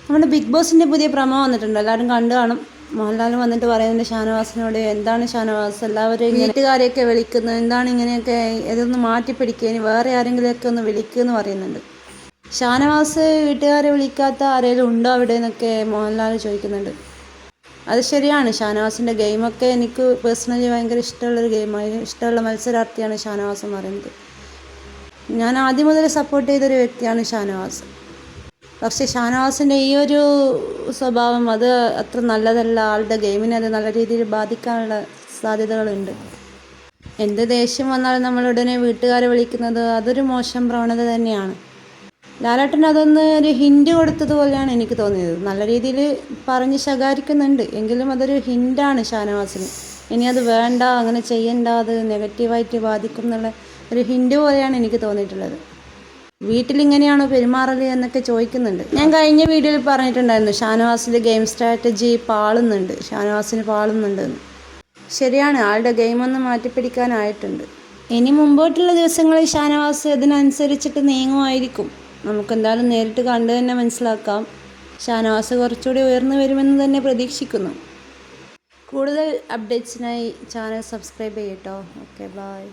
നമ്മുടെ ബിഗ് ബോസിൻ്റെ പുതിയ പ്രമോ വന്നിട്ടുണ്ട്, എല്ലാവരും കണ്ടു കാണും. മോഹൻലാൽ വന്നിട്ട് പറയുന്നുണ്ട് ഷാനവാസിനോട്, എന്താണ് ഷാനവാസ് എല്ലാവരും വീട്ടുകാരെയൊക്കെ വിളിക്കുന്നത്, എന്താണ് ഇങ്ങനെയൊക്കെ, ഇതൊന്ന് മാറ്റിപ്പിടിക്കുക, ഇനി വേറെ ആരെങ്കിലുമൊക്കെ ഒന്ന് വിളിക്കുമെന്ന് പറയുന്നുണ്ട്. ഷാനവാസ് വീട്ടുകാരെ വിളിക്കാത്ത ആരെങ്കിലും ഉണ്ടോ അവിടെ എന്നൊക്കെ മോഹൻലാൽ ചോദിക്കുന്നുണ്ട്. അത് ശരിയാണ്, ഷാനവാസിൻ്റെ ഗെയിമൊക്കെ എനിക്ക് പേഴ്സണലി ഭയങ്കര ഇഷ്ടമുള്ളൊരു ഗെയിമായി, ഇഷ്ടമുള്ള മത്സരാർത്ഥിയാണ് ഷാനവാസ് എന്ന് പറയുന്നത്. ഞാൻ ആദ്യം മുതൽ സപ്പോർട്ട് ചെയ്തൊരു വ്യക്തിയാണ് ഷാനവാസ്. പക്ഷേ ഷാനവാസിൻ്റെ ഈ ഒരു സ്വഭാവം അത് അത്ര നല്ലതല്ല, ആളുടെ ഗെയിമിനെ അത് നല്ല രീതിയിൽ ബാധിക്കാനുള്ള സാധ്യതകളുണ്ട്. എന്ത് ദേഷ്യം വന്നാലും നമ്മൾ ഉടനെ വീട്ടുകാരെ വിളിക്കുന്നത് അതൊരു മോശം പ്രവണത തന്നെയാണ്. ലാലേട്ടൻ അതൊന്ന് ഒരു ഹിൻഡ് കൊടുത്തതുപോലെയാണ് എനിക്ക് തോന്നിയത്. നല്ല രീതിയിൽ പറഞ്ഞ് ശകാരിക്കുന്നുണ്ട്, എങ്കിലും അതൊരു ഹിൻഡാണ് ഷാനവാസിന്. ഇനി അത് വേണ്ട, അങ്ങനെ ചെയ്യണ്ട, അത് നെഗറ്റീവായിട്ട് ബാധിക്കും എന്നുള്ള ഒരു ഹിൻഡ് പോലെയാണ് എനിക്ക് തോന്നിയിട്ടുള്ളത്. വീട്ടിലിങ്ങനെയാണോ പെരുമാറൽ എന്നൊക്കെ ചോദിക്കുന്നുണ്ട്. ഞാൻ കഴിഞ്ഞ വീഡിയോയിൽ പറഞ്ഞിട്ടുണ്ടായിരുന്നു ഷാനവാസിൻ്റെ ഗെയിം സ്ട്രാറ്റജി പാളുന്നുണ്ട്, ഷാനവാസിന് പാളുന്നുണ്ട് എന്ന്. ശരിയാണ്, ആളുടെ ഗെയിമൊന്ന് മാറ്റിപ്പിടിക്കാനായിട്ടുണ്ട്. ഇനി മുമ്പോട്ടുള്ള ദിവസങ്ങളിൽ ഷാനവാസ് ഇതിനനുസരിച്ചിട്ട് നീങ്ങുമായിരിക്കും. നമുക്കെന്തായാലും നേരിട്ട് കണ്ടു തന്നെ മനസ്സിലാക്കാം. ഷാനവാസ് കുറച്ചുകൂടി ഉയർന്നു വരുമെന്ന് തന്നെ പ്രതീക്ഷിക്കുന്നു. കൂടുതൽ അപ്ഡേറ്റ്സിനായി ചാനൽ സബ്സ്ക്രൈബ് ചെയ്യട്ടോ. Okay, by.